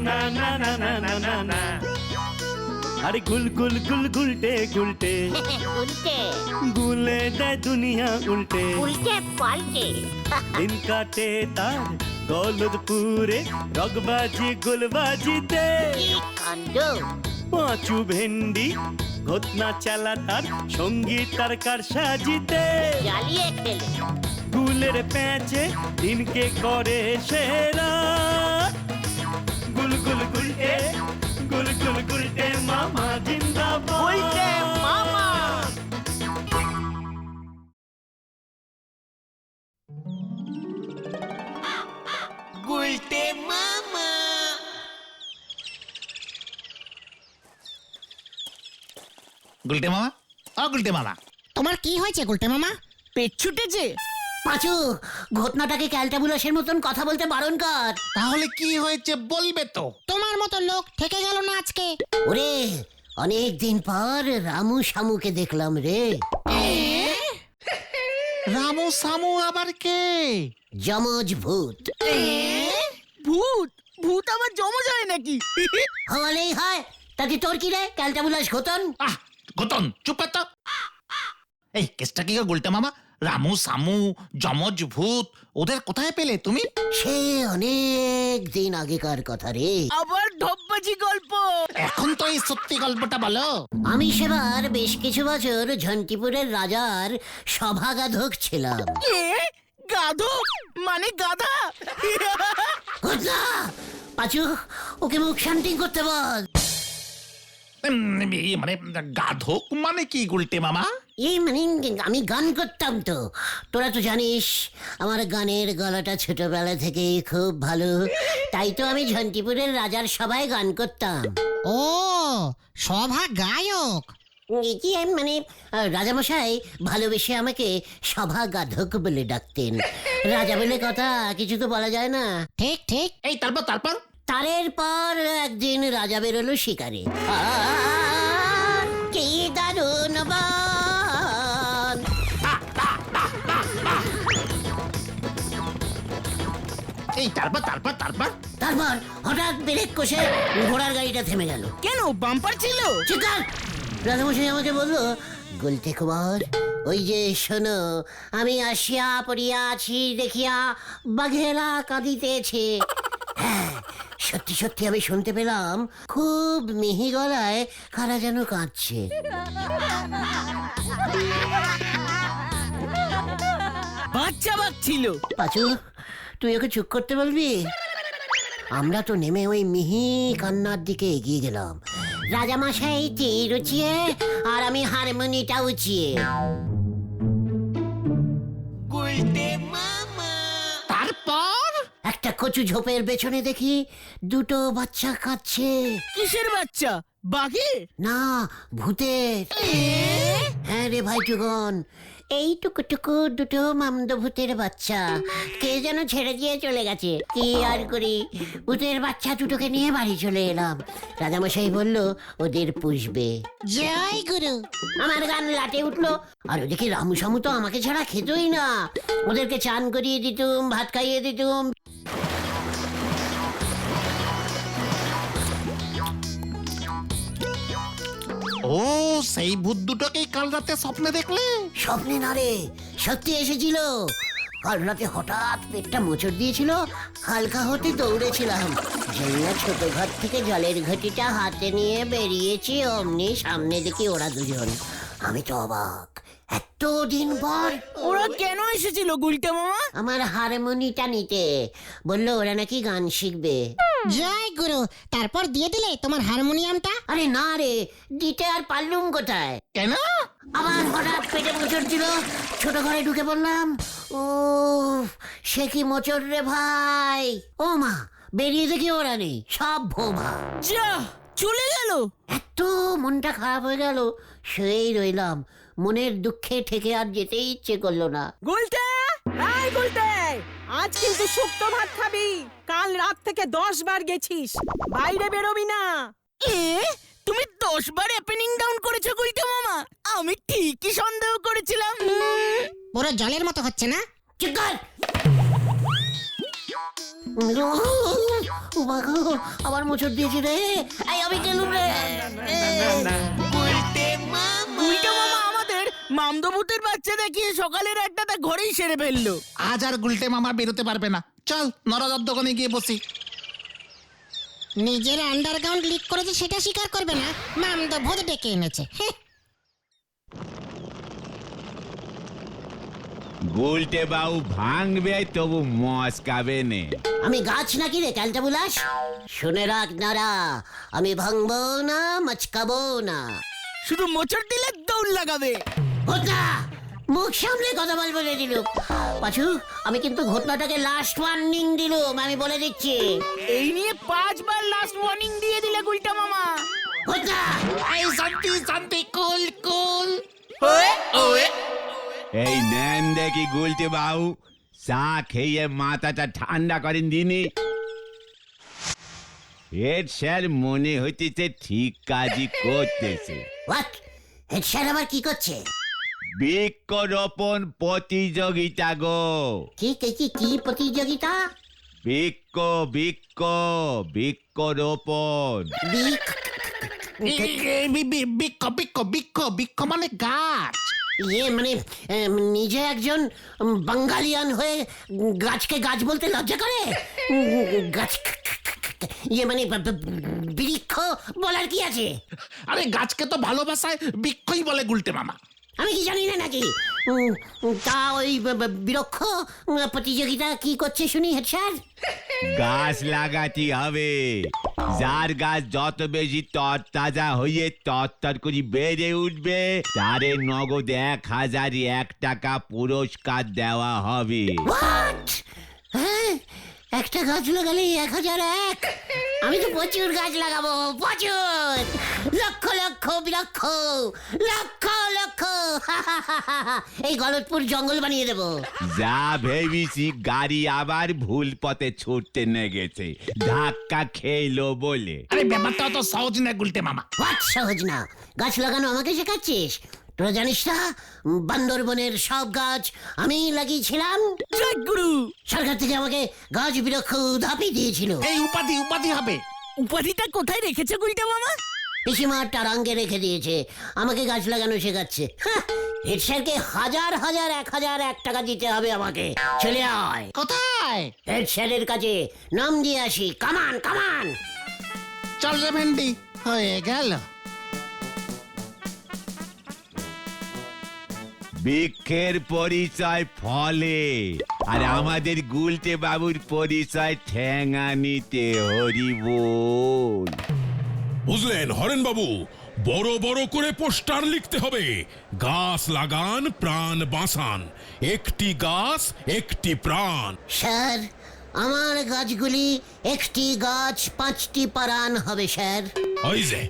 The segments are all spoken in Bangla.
না না না না না না না। আরে গুল গুল গুল গুলটে গুলটে উল্টে গুলে দেয় দুনিয়া উল্টে। উল্টে পাল্টে দিন কাটে তার দৌলতপুরে রগবাজি গুলবাজিতে। কি কাণ্ড! পাঁচু ভেন্ডি ঘটনা চালা তার সঙ্গীত তার কার সাজিতে। জ্বালিয়ে খেলে গুলের প্যাচে দিনকে করে সেরা। গুল গুল গুলটে গুল গুল গুলটে মামা জিন্দাবাদ। উল্টে মামা। গুলটে মামা। গুলটে মামা, গুলটে মামা, তোমার কি হয়েছে গুলটে মামা? পেট ছুটেছে? পাঁচু, ঘটনাটাকে ক্যালটাবুলাসের মতন কথা বলতে বারণ কর। তাহলে কি হয়েছে বলবে তো? তোমার মতো লোক থেকে গেল না আজকে। ওরে, অনেক দিন পর রামু শামুকে দেখলাম রে। রামু সামু আবার কে? যমজ ভূত। ভূত? ভূত আবার জমজ হয় নাকি? হওয়ালেই হয়, তাতে তোর কি রে ক্যালটাবুলাস ঘটন? গতন চুপ কর তো। এই কেসটা কি গো গুলটে মামা? রামু সামু যমজ ভূত ওদের কোথায় পেলে তুমি? সে অনেক দিন আগেকার কথা রে। আবার ঢপবাজি গল্প? এখন তো এই সত্যি গল্পটা বলো। আমি সেবার বেশ কিছু বছর ঝন্টিপুরের রাজার সভাগাধক ছিলাম। এ গাধক মানে গাধা? ঘটনা, পাঁচু, ওকে মুখ শান্তি করতে বল। মানে গাধক মানে কি গুলটে মামা? এই মানে আমি গান করতাম তো, তোরা তো জানিস আমার গানের গলাটা ছোটবেলা থেকেই খুব ভালো। তাই তো আমি ঝন্টিপুরের রাজার সভায় গান করতাম। ও, সভা গায়ক। কি মানে রাজামশাই ভালোবেসে আমাকে সভা গাধক বলে ডাকতেন। রাজা বলে কথা, কিছু তো বলা যায় না। ঠিক ঠিক। এই তারপর তারের পর একদিন রাজা বেরোলো শিকারে। কি দারুণ বান! এই তারপর তারপর হঠাৎ ব্রেক কষে ঘোড়ার গাড়িটা থেমে গেল। কেন, বাম্পার ছিল? চিৎকার! রাজামশাই আমাকে বললো, গুলটে কুমার, ওই যে শোনো, আমি আসিয়া পড়িয়া আছি দেখিয়া বাঘেরা কাঁদিতেছে। হ্যাঁ, সত্যি সত্যি আমি শুনতে পেলাম খুব মিহি গলায় কারা যেন কাঁদছে। বাচ্চা বাঘ ছিল? পাঁচু, তুই ওকে চুপ করতে বলবি? আমরা তো নেমে ওই মিহি কান্নার দিকে এগিয়ে গেলাম। রাজামশাই তীর উঁচিয়ে আর আমি হারমোনিটা উঁচিয়ে। তারপর একটা কচু ঝোপের পেছনে দেখি দুটো বাচ্চা কাঁদছে। কিসের বাচ্চা? বাঘের? না, ভূতের। হ্যাঁ রে ভাইটুগন, এই টুকু দুটো মামদ ভূতের বাচ্চা কে যেন ছেড়ে দিয়ে চলে গেছে। কি আর করি, ভূতের বাচ্চা দুটোকে নিয়ে বাড়ি চলে এলাম। রাজামশাই বলল ওদের পুষবে। জয় গুরু। আমার গান লাটে উঠলো। আর ওদিকে রামু সামু তো আমাকে ছাড়া খেতই না। ওদেরকে চান করিয়ে দিতুম, ভাত খাইয়ে দিতুম। ও সেই ভূত দুটোকেই কাল রাতে স্বপ্নে দেখলে? স্বপ্নে না রে, সত্যি এসেছিল। কাল রাতে হঠাৎ পেটটা মোচড় দিয়েছিল, হালকা হতে দৌড়েছিলাম। জয়া ছোট ঘর থেকে জলের ঘটিটা হাতে নিয়ে বেরিয়েছি, অমনি সামনে দেখি ওরা দুজন। আমি তো অবাক, এতদিন পর। ওরা কেন এসেছিল গুলটে মামা? আমার হারমোনিটা নিতে বললো, ওরা নাকি গান শিখবে। জয় গুরু। তারপর দিয়ে দিলে তোমার হারমোনিয়ামটা? আরে না রে, দিতে আর পারলুম কোথায়। কেন? আবার হঠাৎ পেটে মোচড় দিল, ছোট ঘরে ঢুকে পড়লাম। ও সে কি মোচড় রে ভাই! ও মা, বেরিয়ে দেখি ওরা নেই, সব ভোমা। যা, চলে গেল। এত মনটা খারাপ হয়ে গেল, সেই রইলাম। মনের দুঃখে ঠেকে আর যেতে ইচ্ছে করলো না। গুলটে, এই গুলটে, আজ কিন্তু শুক্তো ভাত খাবি। কাল রাত থেকে 10 বার গেছিস, বাইরে বেরোবি না। তুমি 10 বার ওপেনিং ডাউন করেছো গুলটে মামা? আমি ঠিকই সন্দেহ করেছিলাম। পুরো জলের মতো হচ্ছে না? চুপ কর! ও বাঘো, আবার মোচড় দিয়েছে রে। এই আমি গেলুম রে। উল্টে মামা আমাদের মামদভূতের বাচ্চা দেখিয়ে সকালের আড্ডাটা ঘরেই সেরে ফেললো। আজ আর গুলটে মামা বেরোতে পারবে না। চল নরদার দোকানে গিয়ে বসি। নিজের আন্ডারগ্রাউন্ড লিক করেছে সেটা স্বীকার করবে না, মামদো ভূত ডেকে এনেছে। গুলটে বাবু ভাঙবে তবু মস্কাবে নে। আমি গাছ নাকি রে ক্যালটা বুলাস? শুনে রাখ নারা, আমি ভাঙবো না, মচকাবো না। শুধু মোচড় দিলে দৌড় লাগাবে। ঘটনা, মুখ সামনে কথা বল বলে দিলুম। পাচু, আমি কিন্তু ঘটনাটাকে লাস্ট ওয়ার্নিং দিলুম, আমি বলে দিচ্ছি। এই নিয়ে 5 বার লাস্ট ওয়ার্নিং দিয়ে দিলে গুলটা মামা। ঘটনা, এই শান্তি শান্তি, কুল কুল। এই নেন দেখি গুলটে বাবু, চা খেয়ে মাথাটা ঠান্ডা করেন দিনি। হেড স্যার মনে হইতেছে ঠিক কাজই করতেছে। হোয়াট? হেড স্যার আবার কি করছে? বৃক্ষরোপণ প্রতিযোগিতা গো। কি কি কি কি প্রতিযোগিতা? বৃক্ষরোপণ। বৃক্ষ বৃক্ষ বৃক্ষ বৃক্ষ মানে গাছ। ইয়ে মানে নিজে একজন বাঙালিয়ান হয়ে গাছকে গাছ বলতে লজ্জা করে? গাছ ইয়ে মানে বৃক্ষ বলার কি আছে? আরে গাছকে তো ভালোবাসায় বৃক্ষই বলে গুলটে মামা। আমি কি জানি না নাকি? তা ওই বৃক্ষ প্রতিযোগিতা কি করছে শুনি হেড স্যার? গাছ লাগাতে হবে। যার গাছ যত বেশি তরতাজা হয়ে তরতর করে বেড়ে উঠবে, তারে নগদ 1001 টাকা পুরস্কার দেওয়া হবে। হোয়াট? হ্যাঁ, একটা গাছ লাগালে 1001? আমি তো প্রচুর গাছ লাগাবো, প্রচুর, লক্ষ লক্ষ বৃক্ষ, লক্ষ লক্ষ। এই গলতপুর জঙ্গল বানিয়ে দেবো। যা ভেবেছি গাড়ি আবার ভুল পথে ছুটতে নেগেছে, ধাক্কা খেলো বলে। আরে ব্যাপারটা অত সহজ না গুলটে মামা। হোয়াট সহজ না? গাছ লাগানো আমাকে শেখাচ্ছিস? তোরা জানিস না বান্দরবনের সব গাছ আমি লাগিয়েছিলাম? জয় গুরু। সরকার থেকে আমাকে গাছ বৃক্ষ ধাপি দিয়েছিল। এই উপাধি উপাধি হবে। উপাধিটা কোথায় রেখেছে গুলটা মামা? পিসিমা টারাঙ্গে রেখে দিয়েছে, আমাকে গাছ লাগানো শেখাচ্ছে। হেড স্যারকে 1000 টাকা দিতে হবে আমাকে। চলে আয় কোথায়? হেড স্যারের কাছে, নাম দিয়ে আসি। কামান কামান। চল রে ভেন্ডি, হয়ে গেল। বৃক্ষের পরিচয় ফলে, আর আমাদের গুলটে বাবুর পরিচয় ঠ্যাঙানিতে। হরি বল। বুঝলেন হরেন বাবু, বড় বড় করে পোস্টার লিখতে হবে, গাছ লাগান প্রাণ বাঁচান, একটি গাছ একটি প্রাণ। স্যার, আমার গাছগুলি একটি গাছ 5টি পারান হবে স্যার। ওই যে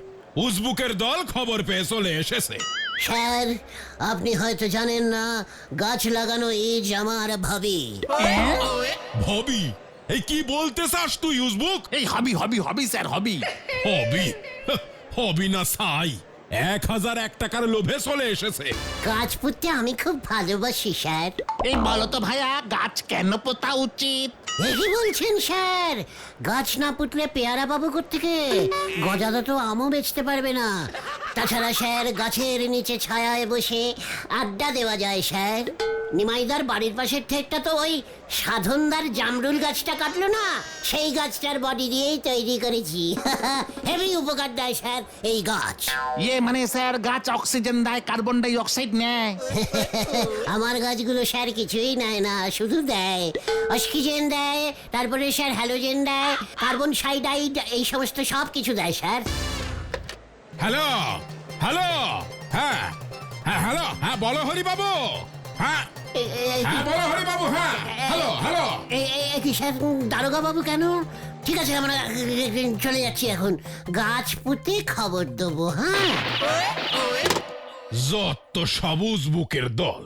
উজবুকের দল খবর পেয়ে চলে এসেছে। স্যার, আপনি হয়তো জানেন না, গাছ লাগানো ইজ আমার ভাবি। হবি? এই কি বলতে চাস তুই উজবুক? এই হবি হবি হবি স্যার, হবি। হবি? হবি না সাই, 1001 টাকার লোভে চলে এসেছে। গাছ পুঁততে আমি খুব ভালোবাসি স্যার। এই বলো তো ভাইয়া, গাছ কেন পোতা উচিত? কি বলছেন স্যার? গাছ না পুতলে পেয়ারা পাবো কোত্থেকে? গজাদা তো আমও বেচতে পারবে না। তাছাড়া স্যার, গাছের নিচে ছায়ায় বসে আড্ডা দেওয়া যায় স্যার। নিমাইদার বাড়ির পাশের ঠেকটা তো ওই সাধনদার জামরুল গাছটা কাটলো না, সেই গাছটার বডি দিয়েই তৈরি করেছি। হেভি উপকার দেয় স্যার এই গাছ। ইয়ে মানে স্যার, গাছ অক্সিজেন দেয়, কার্বন ডাই অক্সাইড নেয়। আমার গাছগুলো স্যার কিছুই নেয় না, শুধু দেয় অক্সিজেন দেয়, তারপরে স্যার হ্যালোজেন দেয়, কার্বন সাইডাইড, এই সমস্ত সব কিছু দেয় স্যার। হ্যালো হ্যালো, হ্যাঁ হ্যাঁ হ্যালো, হ্যাঁ বলো হরি বাবু। হ্যাঁ হ্যাঁ বলো হরি বাবু। হ্যাঁ হ্যালো হ্যালো। কি স্যার, দারোগা বাবু কেন? ঠিক আছে, আমরা চলে যাচ্ছি এখন। গাছ পুঁতে খবর দেবো। হ্যাঁ, যত সব উজবুকের দল।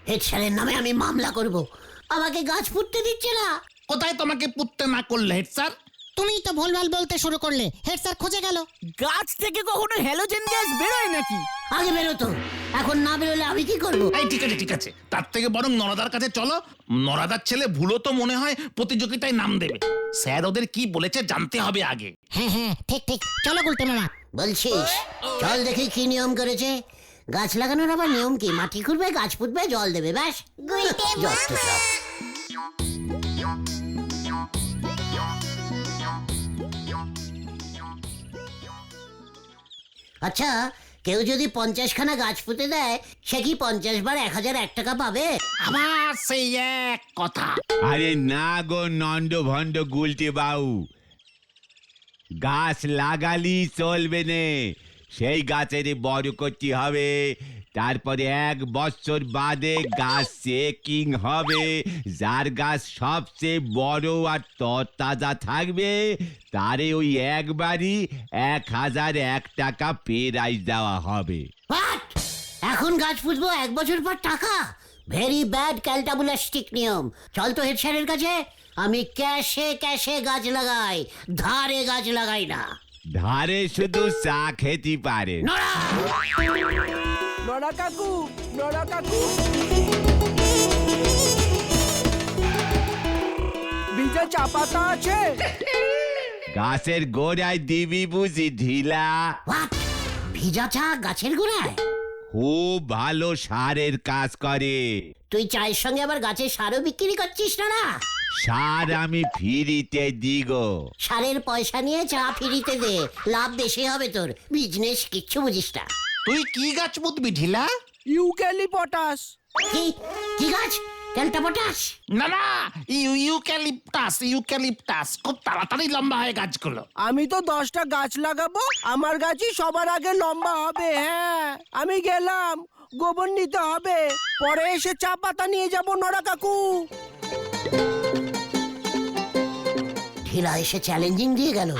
হেড স্যারের নামে আমি মামলা করব, আমাকে গাছ পুঁততে দিচ্ছে না। কোথায় তোমাকে পুততে না করলে হেড স্যার? তুমিই তো ভুলভাল বলতে শুরু করলে, হেড স্যার খুঁজে গেল। গাছ থেকে কখনো হ্যালোজেন গ্যাস বেরোয় নাকি? আগে বেরোতো, এখন না বেরোলে আমি কি করব? এই ঠিক আছে তার থেকে বরং নরাদার কাছে চলো। নরাদার ছেলে ভুলো তো মনে হয় প্রতিযোগিতায় নাম দেবে। স্যার ওদের কি বলেছে জানতে হবে আগে। হ্যাঁ ঠিক চলো গুলটে মামা। বলছিস? চল দেখি কি নিয়ম করেছে। গাছ লাগানোর আবার নিয়ম কি? মাটি খুঁড়বে, গাছ পুঁতবে, জল দেবে, ব্যাস। যত সব। আচ্ছা, কেউ যদি 50খানা গাছ পুঁতে দেয়, সে কি 50 বার 1001 টাকা পাবে? আবার সেই এক কথা। আরে না গো নন্দ ভন্ড গুলটে বাবু, গাছ লাগালি চলবে নে, সেই গাছের বড় করতে হবে। তারপরে 1 বছর বাদে গাছ চেকিং হবে। যার গাছ সবচেয়ে বড় আর তরতাজা থাকবে তারে ওই একবারই 1001 টাকা প্রাইজ দেওয়া হবে। What? এখন গাছ পুঁতবো 1 বছর পর টাকা? ভেরি ব্যাড ক্যালটাবুলাস্টিক নিয়ম। চল তো হেড স্যারের কাছে। আমি ক্যাশে গাছ লাগাই, ধারে গাছ লাগাই না। ধারে শুধু চা খেতে পারে। নড়া! নড়া কাকু, নড়া কাকু, ভিজা চা পাতা আছে? গাছের গোড়ায় দিবি বুঝি ঢিলা? What? ভিজা চা গাছের গোড়ায়? খুব ভালো সারের কাজ করে। তুই চায়ের সঙ্গে আবার গাছের সারও বিক্রি করছিস না? সার আমি ফিরিতে দিগো। সারের পয়সা নিয়ে চা ফিরিতে দে, লাভ বেশি হবে তোর। বিজনেস কিচ্ছু বুঝিস না। তুই কি গাছ পুঁতবি ঢিলা? ইউক্যালিপটাস। কি গাছ? ক্যালটা পটাস? না ইউক্যালিপটাস খুব তাড়াতাড়ি লম্বা হয় গাছগুলো। আমি তো 10টা গাছ লাগাবো, আমার গাছই সবার আগে লম্বা হবে। হ্যাঁ, আমি গেলাম, গোবর নিতে হবে, পরে এসে চা পাতা নিয়ে যাব। নড়া কাকু। ঢিলা এসে চ্যালেঞ্জিং দিয়ে গেল।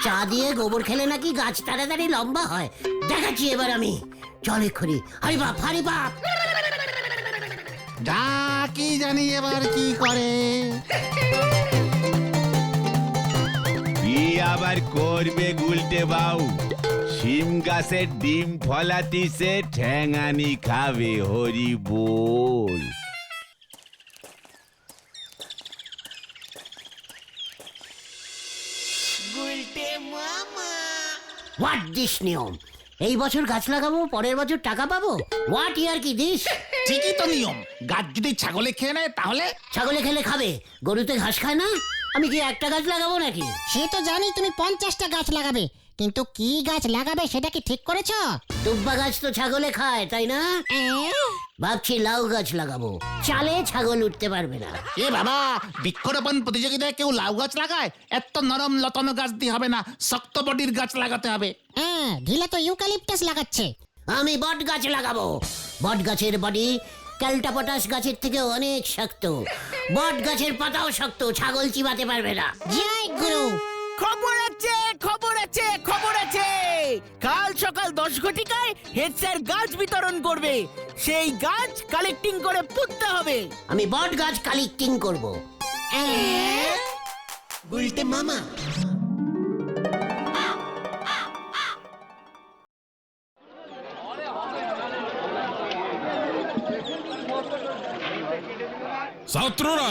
চা দিয়ে গোবর খেলে নাকি গাছ তাড়াতাড়ি লম্বা হয়। দেখাচ্ছি এবার আমি। চল এক্ষুনি। হারি বাপ। যা কি জানি এবার কি করে। কি আবার করবে গুলটে বাউ? শিম গাছের ডিম ফলাতিছে, ঠ্যাঙানি খাবে, হরি বল। হোয়াট দিস নিয়ম? এই বছর গাছ লাগাবো, পরের বছর টাকা পাবো? হোয়াট ইয়ার কি দিস? ঠিকই তো নিয়ম। গাছ যদি ছাগলে খেয়ে নেয় তাহলে? ছাগলে খেলে খাবে, গরুতে ঘাস খায় না। আমি কি একটা গাছ লাগাবো নাকি? সে তো জানি তুমি 50টা গাছ লাগাবে, কিন্তু কি গাছ লাগাবে সেটা কি ঠিক করেছো? দুব্বা গাছ তো ছাগলে খায়, তাই না? ভাবছি লাউ গাছ লাগাবো, চালে ছাগল উঠতে পারবে না। এ বাবা, বৃক্ষরোপণ প্রতিযোগিতায় কেউ লাউ গাছ লাগায়? এত নরম লতানো গাছ দিয়ে হবে না, শক্ত বডির গাছ লাগাতে হবে। হ্যাঁ, ঢিলা তো ইউক্যালিপটাস লাগাচ্ছে। আমি বট গাছ লাগাবো। বট গাছের বডি ক্যালটাপটাস গাছের থেকে অনেক শক্ত। বট গাছের পাতাও শক্ত, ছাগল চিবাতে পারবে না। জয় গুরু। খবর আছে। কাল সকাল 10 ঘটিকায় হেড স্যার গাছ বিতরণ করবে। সেই গাছ কালেক্টিং করে পুঁততে হবে। আমি বট গাছ কালেক্টিং করব। গুলটে মামা। ছাত্ররা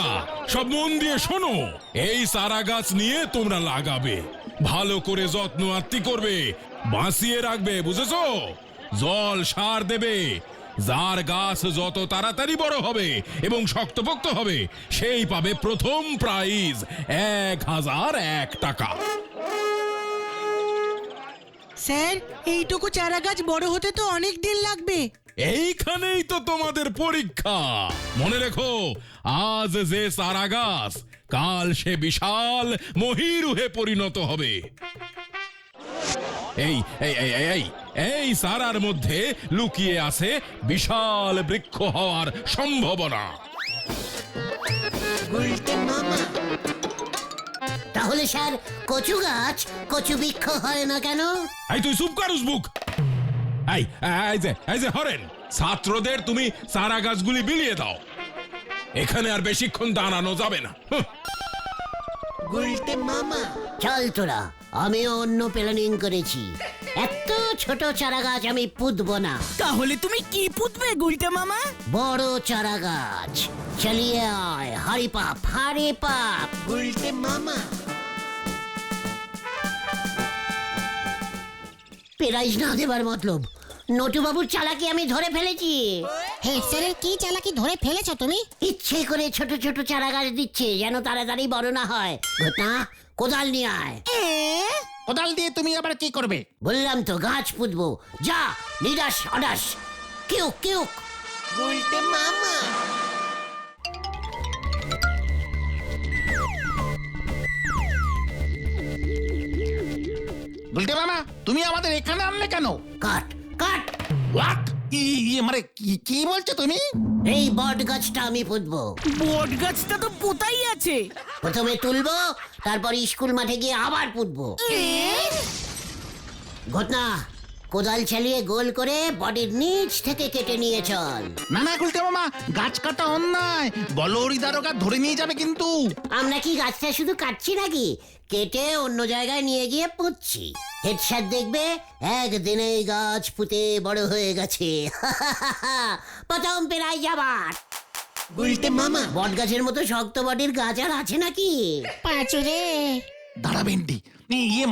সব মন দিয়ে শোনো, এই চারা গাছ নিয়ে তোমরা লাগাবে, ভালো করে যত্ন আত্তি করবে, বাঁচিয়ে রাখবে, বুঝেছো? জল সার দেবে। যার গাছ যত তাড়াতাড়ি বড় হবে এবং শক্তপোক্ত হবে সেই পাবে প্রথম প্রাইজ 1001 টাকা। স্যার, এইটুকু চারা গাছ বড় হতে তো অনেক দিন লাগবে। এইখানেই তো তোমাদের পরীক্ষা। মনে রেখো, আজ যে চারা গাছ, কাল সে বিশাল মহিরুহে পরিণত হবে। এই এই এই এই এই চারার মধ্যে লুকিয়ে আছে বিশাল বৃক্ষ হওয়ার সম্ভাবনা। তাহলে স্যার, কচু গাছ কচু বৃক্ষ হয় না কেন? এই তুই চুপ কর উসবুক। এই যে হরেন, ছাত্রদের তুমি চারা গাছগুলি বিলিয়ে দাও। এখানে আর বেশিক্ষণ দাঁড়ানো যাবে না। চল তোরা, আমিও অন্য প্ল্যানিং করেছি। এত ছোট চারা গাছ আমি পুঁতবো না। তাহলে তুমি কি পুতবে গুলটে মামা? বড় চারা গাছ। চলিয়ে আয়, হারি পাপ, হারি পাপ। উল্টে মামা। প্রাইজ না দেবার মতলব, নটু বাবুর চালাকি আমি ধরে ফেলেছি। হেড স্যারের কি চালাকি ধরে ফেলেছো তুমি? ইচ্ছে করে ছোট ছোট চারা গাছ দিচ্ছে যেন তাড়াতাড়ি বড় না হয়। ঘটনা, কোদাল নিয়ে আয়। কোদাল দিয়ে তুমি আবার কি করবে? বললাম তো গাছ পুঁতবো। যা, নিদাস অডাস, কিউক কিউক। উল্টে মামা। গুলটে মামা, তুমি আমাদের এখানে আনলে কেন? কাট কাট। হোয়াট? মানে কি বলছো তুমি? এই বট গাছটা আমি পুঁতবো। বট গাছটা তো পোতাই আছে। প্রথমে তুলবো, তারপর স্কুল মাঠে গিয়ে আবার পুঁতবো। ঘটনা, কোদাল চালিয়ে গোল করে বডির নিচ থেকে কেটে নিয়ে চল। না না গুলটে মামা, গাছ কাটা অন্যায়। বলহরি দারোগা ধরে নিয়ে যাবে কিন্তু। আমরা কি গাছটা শুধু কাটছি নাকি, কেটে অন্য জায়গায় নিয়ে গিয়ে পুঁতছি। হেড স্যার দেখবে একদিনেই গাছ পুঁতে বড় হয়ে গেছে। প্রথম পেরাই যাবার। উল্টে মামা। বট গাছের মতো শক্ত বডির গাছ আর আছে নাকি? পাঁচুরে। দাঁড়া ভেন্ডি,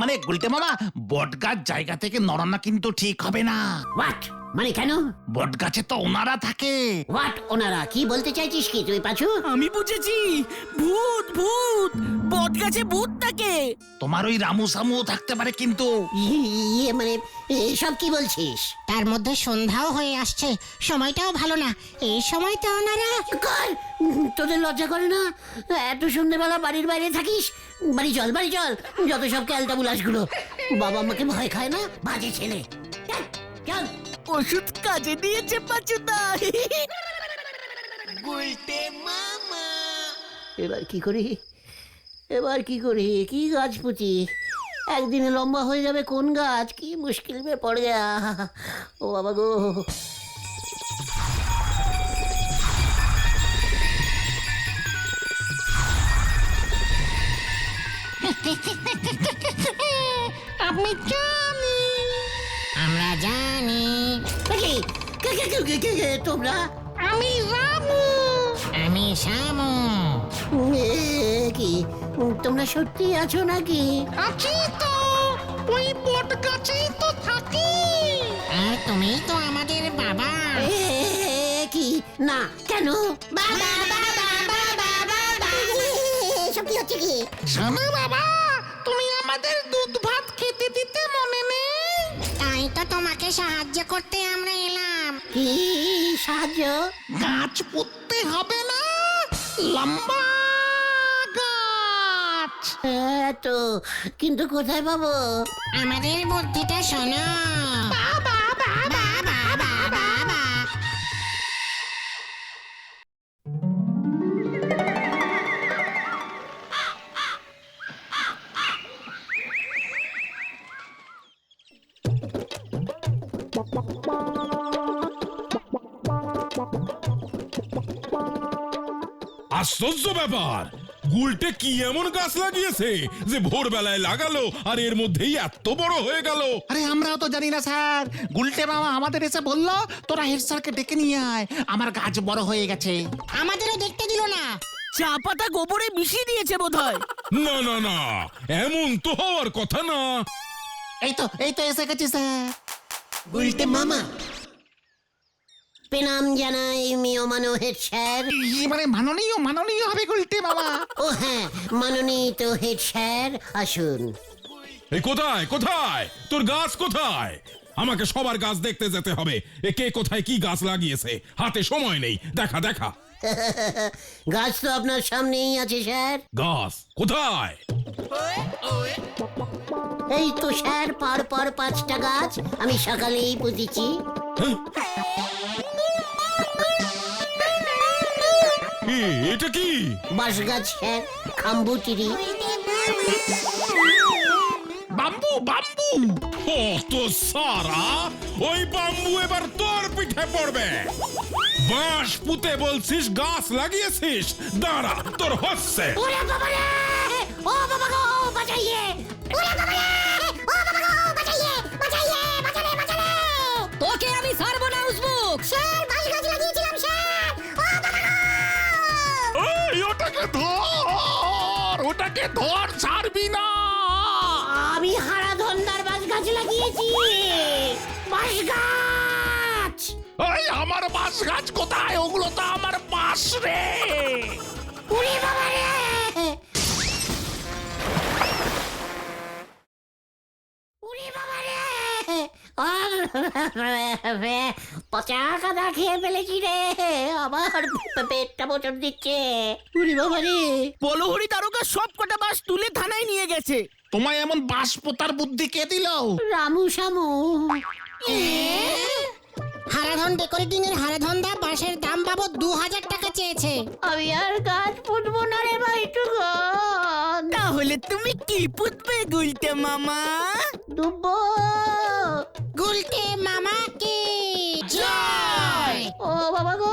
মানে গুলটে মামা, বট গাছ জায়গা থেকে নড়ানো কিন্তু ঠিক হবে না। হোয়াট? মানে কেন? বট গাছে তো ওনারা থাকে। হোয়াট ওনারা? কি বলতে চাইছিস কি তুই পাঁচু? আমি বুঝেছি, ভূত ভূত, বট গাছে ভূত থাকে। তোমার ওই রামু সামুও থাকতে পারে কিন্তু। মানে সব কি বলছিস? তার মধ্যে সন্ধ্যাও হয়ে আসছে, সময়টাও ভালো না। এই সময়টা ওনারা কর, তোদের লজ্জা করে না? এত সন্ধ্যেবেলা বাড়ির বাইরে থাকিস? বাড়ি চল, বাড়ি চল। যত সব ক্যালটা বুলাসগুলো, বাবা আমাকে ভয় খায় না, বাজে ছেলে। চল, চল। ওষুধ কাজে দিয়েছে পাচুদা। উল্টে মামা। এবার কি করি, এবার কি করি? কি গাছ পুঁতি? একদিনে লম্বা হয়ে যাবে কোন গাছ? কি মুশকিল মে পড় গয়া। ও বাবা গো। আমি জানি, আমরা জানি। কি? কে তোমরা? আমি রামু, আমি শ্যামু। এ কি, তোমরা সত্যি আছো নাকি? আছি তো, ওই বট গাছেই তো থাকি। আর তুমি তো আমাদের বাবা। এ কি? না, কেন? বাবা বাবা বাবা বাবা। সব কি হচ্ছে কি? শোনো বাবা, তুমি আমাদের দুধ ভাত খেতে দিতে মনে নেই? তাই তো তোমাকে সাহায্য করতে আমরা এলাম। কি সাহায্য? গাছ পুঁততে হবে না, লম্বা গাছ। তো কিন্তু কোথায় পাবো? আমাদের বুদ্ধিটা শোনো। বাবা বাবা বাবা বাবা। আশ্চর্য ব্যাপার, গুলটে কি এমন গাছ লাগিয়েছে যে ভোরবেলায় লাগালো আর এর মধ্যেই এত বড় হয়ে গেল? আরে আমরাও তো জানি না স্যার। গুলটে মামা আমাদের এসে বললো তোরা হেড স্যারকে ডেকে নিয়ে আয়, আমার গাছ বড় হয়ে গেছে। আমাদেরও দেখতে দিল না। চা পাতা গোবরে মিশিয়ে দিয়েছে বোধহয়। না না না, এমন তো হওয়ার কথা না। এই তো এসে গেছি স্যার। উল্টে মামা। প্রণাম জানাই মিয়মানো হেড স্যার। মানে মাননীয় হবে গুলটে মামা। ও হ্যাঁ, মাননীত হেড স্যার, আসুন। এই কোথায় কোথায় তোর গাছ কোথায়? আমাকে সবার গাছ দেখতে যেতে হবে। এ কে কোথায় কি গাছ লাগিয়েছে, হাতে সময় নেই। দেখা দেখা। গাছ তো আপনার সামনেই আছে স্যার। গাছ কোথায়? এই তো স্যার, পর 5টা গাছ আমি সকালেই পুঁতেছি। এটা কি? বাঁশ গাছ স্যার, খাম্বুটিরি। বাম্বু। ও তো সারা, ওই বাম্বু এবার তোর পিঠে পড়বে। বাঁশ পুঁতে বলছিস, গাছ লাগিয়েছিস? দাঁড়া, তোর হচ্ছে। ওরে বাবা রে! ও বাবা গো, বাঁচাইয়ে! ওরে বাবা রে! ও বাবা গো, বাঁচাইয়ে! বাঁচাইয়ে! ধর, ছাড়বি না। আমি হারা ধন্দার বাঁশ গাছ লাগিয়েছি, বাঁশ গাছ। ওই আমার বাঁশ গাছ কোথায়? ওগুলো তো আমার বাঁশ রে। উড়ি বাবা রে! উড়ি বাবা রে! পচা কাদা খেয়ে ফেলেছি রে, আমার পেটটা মোচড় দিচ্ছে। উড়ি বাবা রে! বলহরি তারকা সব কটা বাস তুলে থানায় নিয়ে গেছে। তোমায় এমন বাঁশ পোতার বুদ্ধি কে দিল? রামু শামু। হারাধন ডেকোরেটিং এর হারাধনদা বাঁশের দাম বাবদ 2000 টাকা চেয়েছে। আমি আর গাছ পুঁতবো না রে ভাইটুকন। তাহলে তুমি কি পুতবে গুলতে মামা? ডুববো। গুলটে মামা কি জয়। ও বাবা গো!